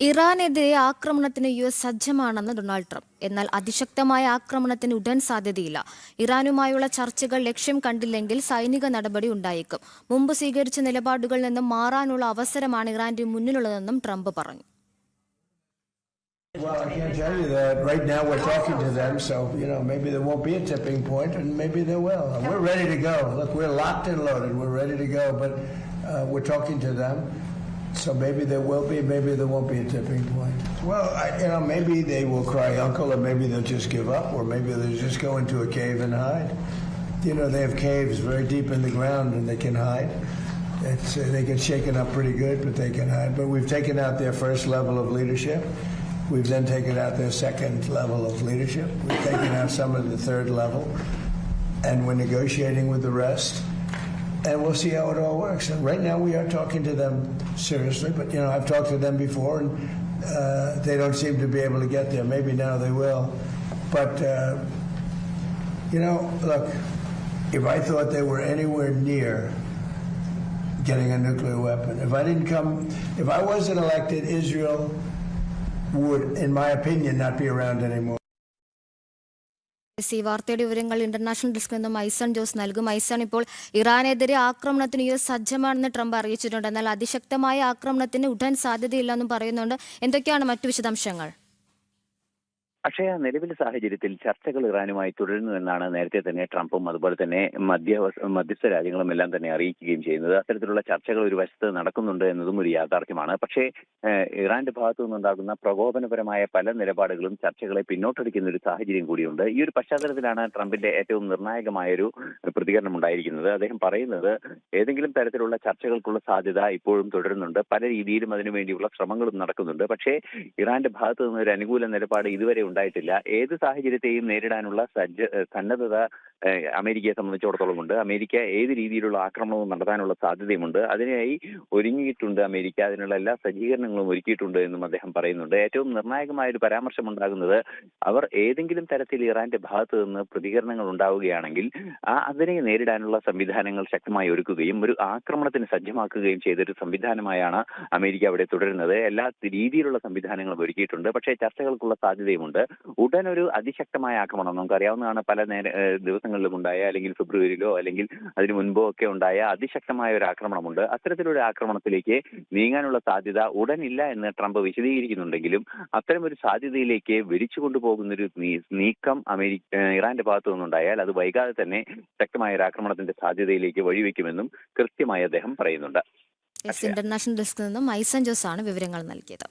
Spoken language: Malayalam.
ഇറാനെതിരെ ആക്രമണത്തിന് യുഎസ് സജ്ജമാണെന്ന് ഡൊണാൾഡ് ട്രംപ്. എന്നാൽ അതിശക്തമായ ആക്രമണത്തിന് ഉടൻ സാധ്യതയില്ല. ഇറാനുമായുള്ള ചർച്ചകൾ ലക്ഷ്യം കണ്ടില്ലെങ്കിൽ സൈനിക നടപടി ഉണ്ടായേക്കും. മുമ്പ് സ്വീകരിച്ച നിലപാടുകളിൽ നിന്നും മാറാനുള്ള അവസരമാണ് ഇറാന്റെ മുന്നിലുള്ളതെന്നും ട്രംപ് പറഞ്ഞു. Well, I can't tell you that. Right now we're talking to them, so, maybe there won't be a tipping point, and maybe there will. And we're ready to go. Look, we're locked and loaded. We're ready to go, but we're talking to them. So maybe there will be, maybe there won't be a tipping point. Well, maybe they will cry uncle, or maybe they'll just give up, or maybe they'll just go into a cave and hide. They have caves very deep in the ground, and they can hide. They get shaken up pretty good, but they can hide. But we've taken out their first level of leadership. We've then taken out their second level of leadership. We've taken out some of the third level, and we're negotiating with the rest. And we'll see how it all works. And right now we are talking to them seriously, but I've talked to them before, and they don't seem to be able to get there. Maybe now they will. But look, if I thought they were anywhere near getting a nuclear weapon, if I wasn't elected, Israel would, in my opinion, not be around anymore. വാർത്തയുടെ വിവരങ്ങൾ ഇന്റർനാഷണൽ ഡെസ്കിൽ നിന്നും ഐസൺ ജോസ് നൽകും. ഐസൺ, ഇപ്പോൾ ഇറാനെതിരെ ആക്രമണത്തിന് യുഎസ് സജ്ജമാണെന്ന് ട്രംപ് അറിയിച്ചിട്ടുണ്ട്. എന്നാൽ അതിശക്തമായ ആക്രമണത്തിന് ഉടൻ സാധ്യതയില്ലെന്നും പറയുന്നുണ്ട്. എന്തൊക്കെയാണ് മറ്റു വിശദാംശങ്ങൾ? പക്ഷേ നിലവിലെ സാഹചര്യത്തിൽ ചർച്ചകൾ ഇറാനുമായി തുടരുന്നു എന്നാണ് നേരത്തെ തന്നെ ട്രംപും അതുപോലെ തന്നെ മധ്യസ്ഥ രാജ്യങ്ങളും എല്ലാം തന്നെ അറിയിക്കുകയും ചെയ്യുന്നത്. അത്തരത്തിലുള്ള ചർച്ചകൾ ഒരു വശത്ത് നടക്കുന്നുണ്ട് എന്നതും ഒരു യാഥാർത്ഥ്യമാണ്. പക്ഷേ ഇറാന്റെ ഭാഗത്തു നിന്നുണ്ടാകുന്ന പ്രകോപനപരമായ പല നിലപാടുകളും ചർച്ചകളെ പിന്നോട്ടടിക്കുന്ന ഒരു സാഹചര്യം കൂടിയുണ്ട്. ഈ ഒരു പശ്ചാത്തലത്തിലാണ് ട്രംപിന്റെ ഏറ്റവും നിർണായകമായൊരു പ്രതികരണം ഉണ്ടായിരിക്കുന്നത്. അദ്ദേഹം പറയുന്നത് ഏതെങ്കിലും തരത്തിലുള്ള ചർച്ചകൾക്കുള്ള സാധ്യത ഇപ്പോഴും തുടരുന്നുണ്ട്, പല രീതിയിലും അതിനുവേണ്ടിയുള്ള ശ്രമങ്ങളും നടക്കുന്നുണ്ട്. പക്ഷേ ഇറാന്റെ ഭാഗത്തു നിന്ന് ഒരു അനുകൂല നിലപാട് ഇതുവരെ ഉണ്ടായിട്ടില്ല. ഏത് സാഹചര്യത്തെയും നേരിടാനുള്ള സന്നദ്ധത അമേരിക്കയെ സംബന്ധിച്ചിടത്തോളം ഉണ്ട്. അമേരിക്ക ഏത് രീതിയിലുള്ള ആക്രമണവും നടത്താനുള്ള സാധ്യതയുമുണ്ട്. അതിനായി ഒരുങ്ങിയിട്ടുണ്ട് അമേരിക്ക. അതിനുള്ള എല്ലാ സജ്ജീകരണങ്ങളും ഒരുക്കിയിട്ടുണ്ട് എന്നും അദ്ദേഹം പറയുന്നുണ്ട്. ഏറ്റവും നിർണായകമായ ഒരു പരാമർശം ഉണ്ടാകുന്നത്, അവർ ഏതെങ്കിലും തരത്തിൽ ഇറാന്റെ ഭാഗത്ത് നിന്ന് പ്രതികരണങ്ങൾ ഉണ്ടാവുകയാണെങ്കിൽ അതിനെ നേരിടാനുള്ള സംവിധാനങ്ങൾ ശക്തമായി ഒരുക്കുകയും ഒരു ആക്രമണത്തിന് സജ്ജമാക്കുകയും ചെയ്തൊരു സംവിധാനമായാണ് അമേരിക്ക അവിടെ തുടരുന്നത്. എല്ലാ രീതിയിലുള്ള സംവിധാനങ്ങളും ഒരുക്കിയിട്ടുണ്ട്. പക്ഷേ ചർച്ചകൾക്കുള്ള സാധ്യതയുമുണ്ട്. ഉടൻ ഒരു അതിശക്തമായ ആക്രമണം നമുക്കറിയാവുന്നതാണ്. പല ദിവസങ്ങളിലും ഉണ്ടായ, അല്ലെങ്കിൽ ഫെബ്രുവരിയിലോ അല്ലെങ്കിൽ അതിനു മുൻപോ ഒക്കെ ഉണ്ടായ അതിശക്തമായ ഒരു ആക്രമണമുണ്ട്. അത്തരത്തിലൊരു ആക്രമണത്തിലേക്ക് നീങ്ങാനുള്ള സാധ്യത ഉടൻ ഇല്ല എന്ന് ട്രംപ് വിശദീകരിക്കുന്നുണ്ടെങ്കിലും അത്തരമൊരു സാധ്യതയിലേക്ക് വിരിച്ചു കൊണ്ടുപോകുന്നൊരു നീക്കം ഇറാന്റെ ഭാഗത്തു നിന്നുണ്ടായാൽ അത് വൈകാതെ തന്നെ ശക്തമായ ഒരു ആക്രമണത്തിന്റെ സാധ്യതയിലേക്ക് വഴിവെക്കുമെന്നും കൃത്യമായി അദ്ദേഹം പറയുന്നുണ്ട്. ഇന്റർനാഷണൽ ഡെസ്കിൽ നിന്നും ഐസൺ ജോസ് ആണ് വിവരങ്ങൾ നൽകിയത്.